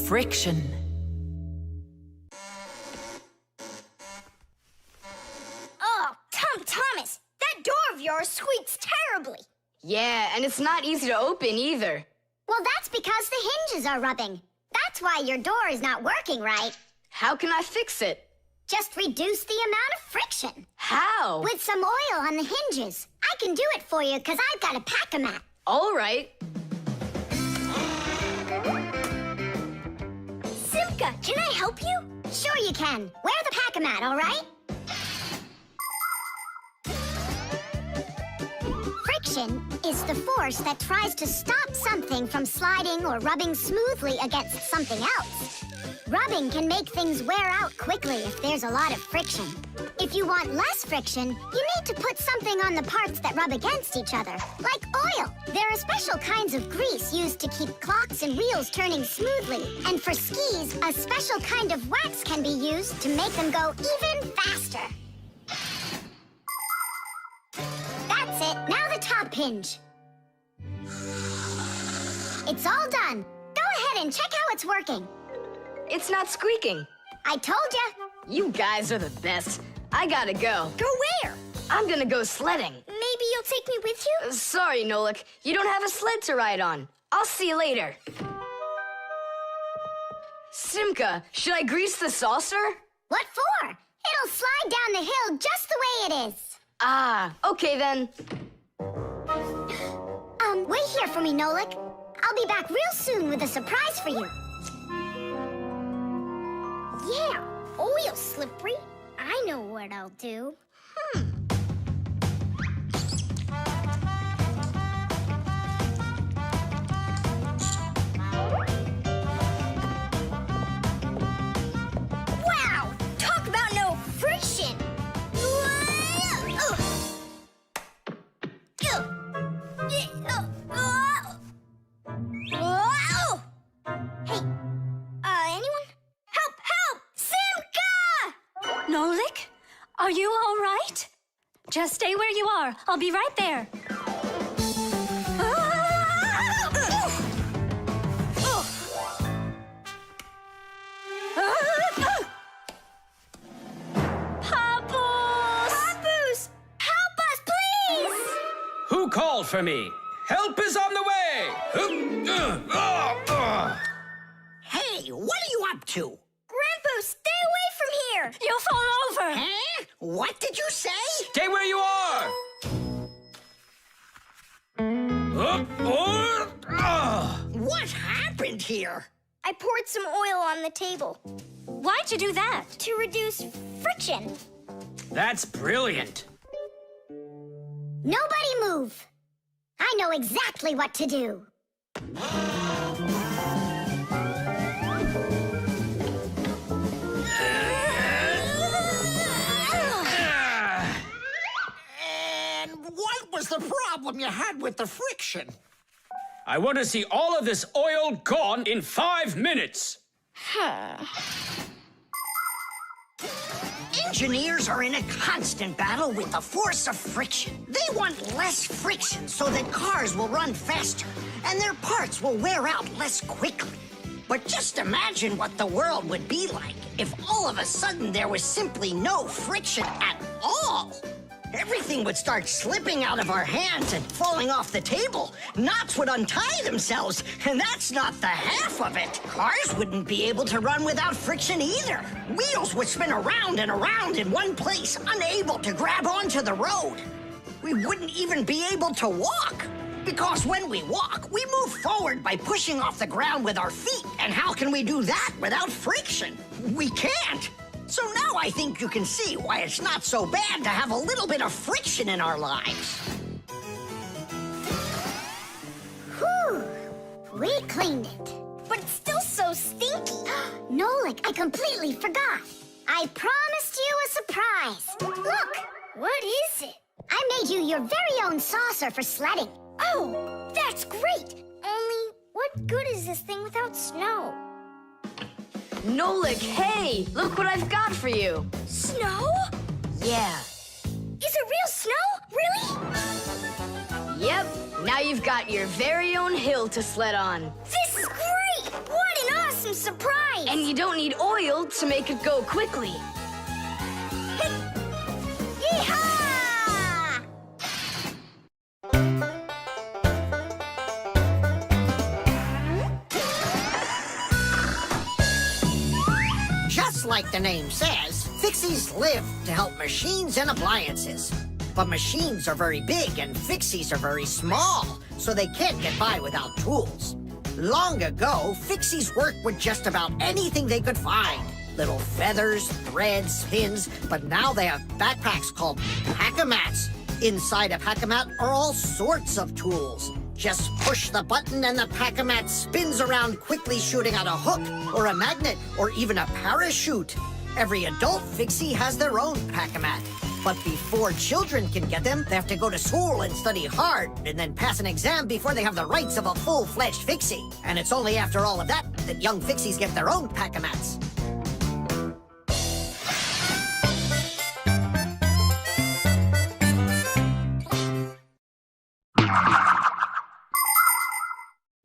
Friction. Oh, Tom Thomas, that door of yours squeaks terribly. Yeah, and it's not easy to open either. Well, that's because the hinges are rubbing. That's why your door is not working right. How can I fix it? Just reduce the amount of friction. How? With some oil on the hinges. I can do it for you because I've got a pack-a-mat. All right. Simka, can I help you? Sure you can. Wear the pack-a-mat, all right? Friction is the force that tries to stop something from sliding or rubbing smoothly against something else. Rubbing can make things wear out quickly if there's a lot of friction. If you want less friction, you need to put something on the parts that rub against each other, like oil. There are special kinds of grease used to keep clocks and wheels turning smoothly. And for skis, a special kind of wax can be used to make them go even faster. That's it. Now the top hinge. It's all done. Go ahead and check how it's working. It's not squeaking. I told ya. You guys are the best. I gotta go. Go where? I'm gonna go sledding. Maybe you'll take me with you? Sorry, Nolik. You don't have a sled to ride on. I'll see you later. Simka, should I grease the saucer? What for? It'll slide down the hill just the way it is. Ah, okay then. Wait here for me, Nolik. I'll be back real soon with a surprise for you. Yeah, oil slippery. I know what I'll do. Wow! Talk about no friction! Hey, anyone? Help! Help! Simka! Nolik, are you all right? Just stay where you are. I'll be right there. Papoose! Help us, please! Who called for me? Help is on the way! Hey, what are you up to? Grandpa, stay away from here! You'll fall over. Huh? What did you say? Stay where you are! What happened here? I poured some oil on the table Why'd you do that? to reduce friction. That's brilliant. Nobody move! I know exactly what to do. And what was the problem you had with the friction? I want to see all of this oil gone in 5 minutes. Engineers are in a constant battle with the force of friction. They want less friction so that cars will run faster and their parts will wear out less quickly. But just imagine what the world would be like if all of a sudden there was simply no friction at all. Everything would start slipping out of our hands and falling off the table. Knots would untie themselves, and that's not the half of it. Cars wouldn't be able to run without friction either. Wheels would spin around and around in one place, unable to grab onto the road. We wouldn't even be able to walk. Because when we walk, we move forward by pushing off the ground with our feet. And how can we do that without friction? We can't. So now I think you can see why it's not so bad to have a little bit of friction in our lives. Whew! We cleaned it. But it's still so stinky. Nolik, I completely forgot. I promised you a surprise. Look! What is it? I made you your very own saucer for sledding. Oh, that's great! Only, what good is this thing without snow? Nolik, hey, look what I've got for you. Snow? Yeah. Is it real snow? Really? Yep. Now you've got your very own hill to sled on. This is great! I'm surprised! And you don't need oil to make it go quickly. Yeehaw! Just like the name says, Fixies live to help machines and appliances. But machines are very big and Fixies are very small, so they can't get by without tools. Long ago, Fixies worked with just about anything they could find. Little feathers, threads, pins, but now they have backpacks called Pack-A-Mats. Inside a Pack-A-Mat are all sorts of tools. Just push the button and the Pack-A-Mat spins around quickly, shooting out a hook or a magnet or even a parachute. Every adult Fixie has their own Pack-A-Mat. But before children can get them, they have to go to school and study hard and then pass an exam before they have the rights of a full-fledged Fixie. And it's only after all of that that young Fixies get their own Pack-A-Mats.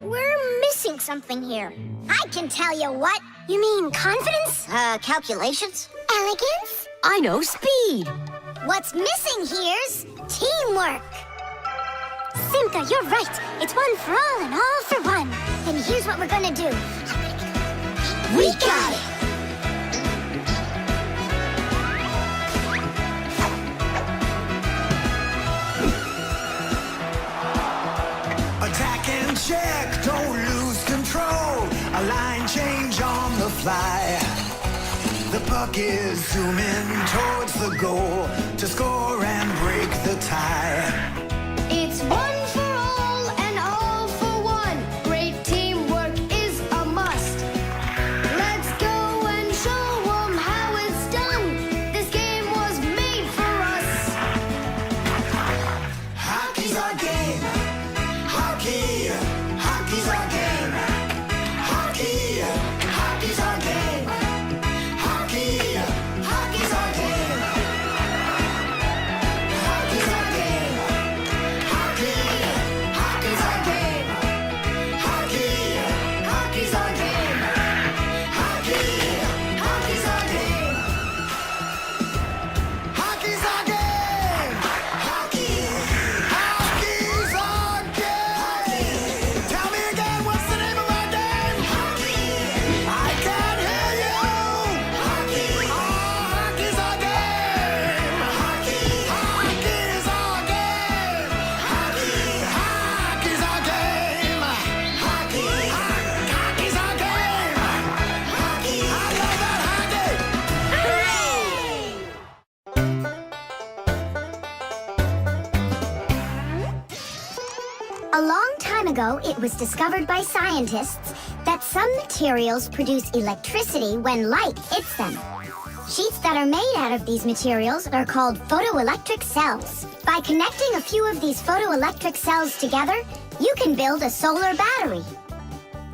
We're missing something here. I can tell you what. You mean confidence? Calculations? Elegance? I know speed. What's missing here's teamwork. Simka, you're right. It's one for all and all for one. Then here's what we're gonna do. We got it! Attack and check, don't lose control. A line change on the fly. The puck is zooming towards the goal to score and break the tie. It's one for all and all for one. Great teamwork is a must. Let's go and show 'em how it's done. This game was made for us. Hockey's our game. Hockey, hockey's our game. Hockey, hockey's our game. Hockey, hockey's our game. Hockey's our game. Hockey, hockey's our game. Hockey, hockey's our game. Hockey, hockey's our game. Hockey's our game. Hockey, hockey's our game. Tell me again, what's the name of our game? Hockey. I can't hear you. Hockey. Oh, hockey's our game. Hockey. Hockey's our game. Hockey. Hockey's our game. Hockey. Hockey's our game. Hockey. I love that hockey. A long time ago, it was discovered by scientists that some materials produce electricity when light hits them. Sheets that are made out of these materials are called photoelectric cells. By connecting a few of these photoelectric cells together, you can build a solar battery.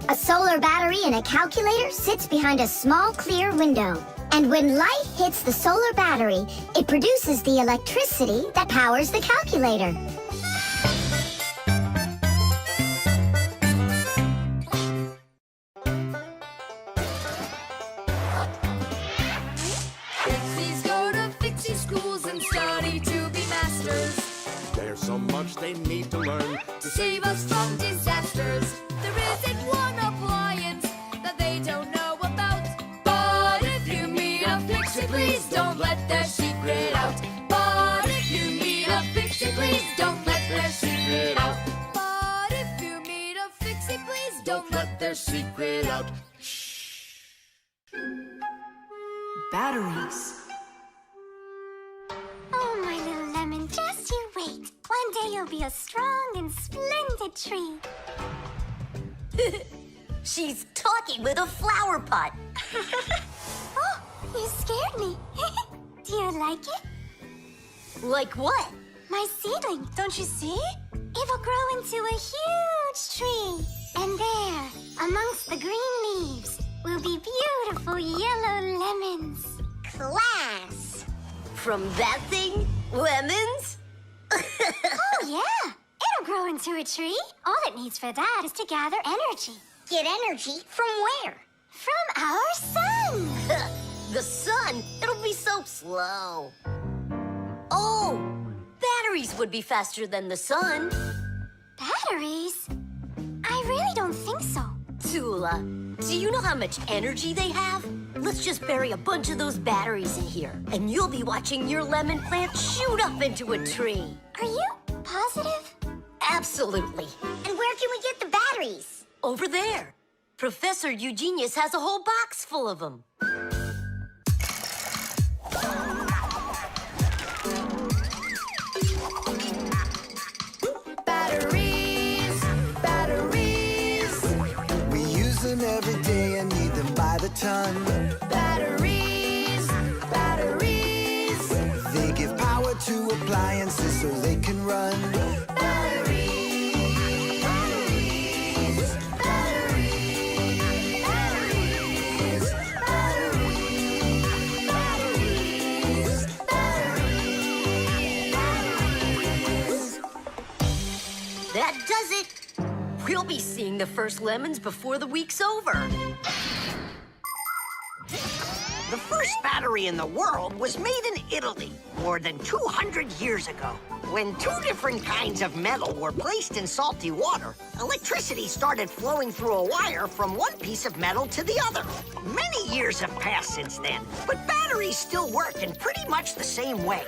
A solar battery in a calculator sits behind a small clear window. And when light hits the solar battery, it produces the electricity that powers the calculator. Fixies go to Fixie schools and study to be masters. There's so much they need to learn To save us from disasters. There isn't one appliance that they don't know about. But if you meet a Fixie, please don't let their secret out. But if you meet a Fixie, please don't let their secret out. But if you meet a Fixie, please don't let their secret out. Batteries. Oh, my little lemon, just you wait. One day you'll be a strong and splendid tree. She's talking with a flower pot. Oh, you scared me. Do you like it? Like what? My seedling, don't you see? It will grow into a huge tree. And there, amongst the green leaves, will be beautiful yellow lemons. Class. From that thing? Lemons? Oh, yeah. It'll grow into a tree. All it needs for that is to gather energy. Get energy from where? From our sun! The sun? It'll be so slow. Oh, batteries would be faster than the sun. Batteries? I really don't think so. Tula, do you know how much energy they have? Let's just bury a bunch of those batteries in here, and you'll be watching your lemon plant shoot up into a tree. Are you positive? Absolutely. And where can we get the batteries? Over there. Professor Eugenius has a whole box full of them. Batteries, batteries, We use them every day and need them by the ton. batteries, batteries, They give power to appliances so they can run. batteries, batteries, batteries, batteries, batteries, batteries. That does it. We'll be seeing the first lemons before the week's over. The first battery in the world was made in Italy more than 200 years ago. When two different kinds of metal were placed in salty water, electricity started flowing through a wire from one piece of metal to the other. Many years have passed since then, but batteries still work in pretty much the same way.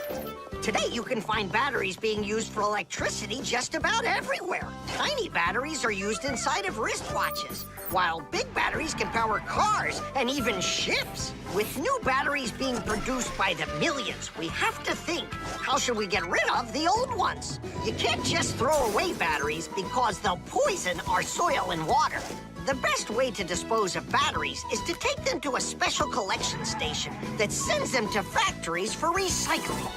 Today, you can find batteries being used for electricity just about everywhere. Tiny batteries are used inside of wristwatches, while big batteries can power cars and even ships. With new batteries being produced by the millions, we have to think, how should we get rid of the old ones? You can't just throw away batteries because they'll poison our soil and water. The best way to dispose of batteries is to take them to a special collection station that sends them to factories for recycling.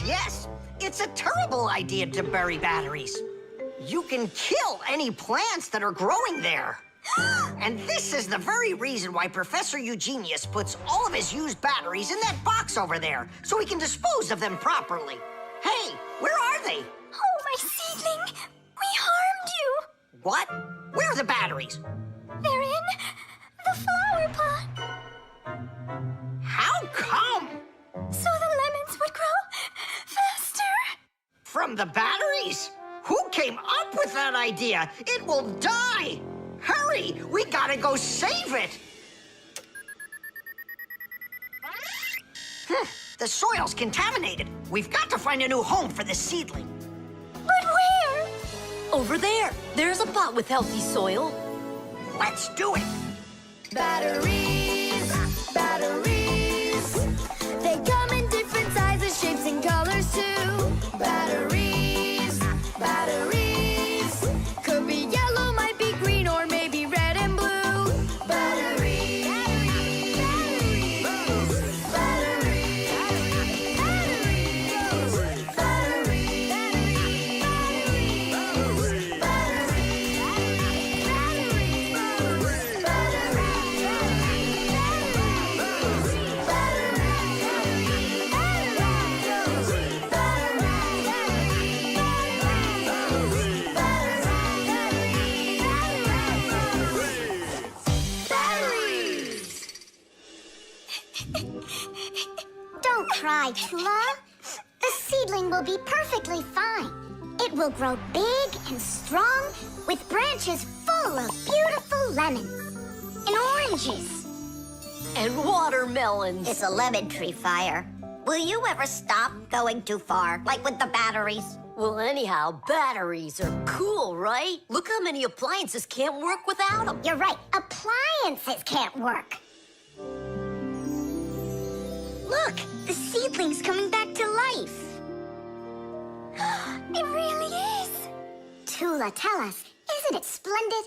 Yes, it's a terrible idea to bury batteries. You can kill any plants that are growing there. And this is the very reason why Professor Eugenius puts all of his used batteries in that box over there, so he can dispose of them properly. Hey, where are they? Oh, my seedling! We harmed you! What? Where are the batteries? They're in the flower pot. How come? So the lemons would grow faster. From the batteries? Who came up with that idea? It will die! Hurry! We gotta go save it! The soil's contaminated. We've got to find a new home for this seedling. But where? Over there. There's a pot with healthy soil. Let's do it! batteries, batteries. They come in different sizes, shapes, and colors too. Batteries, batteries. Could be yellow, might be green, or maybe red and blue. Batteries, batteries, batteries, batteries, Don't cry, Tula. The seedling will be perfectly fine. It will grow big and strong with branches full of beautiful lemons and oranges. And watermelons. It's a lemon tree fire. Will you ever stop going too far, like with the batteries? Well, anyhow, batteries are cool, right? Look how many appliances can't work without them. You're right. Appliances can't work. Look, the seedling's coming back to life. It really is. Tula, tell us, isn't it splendid?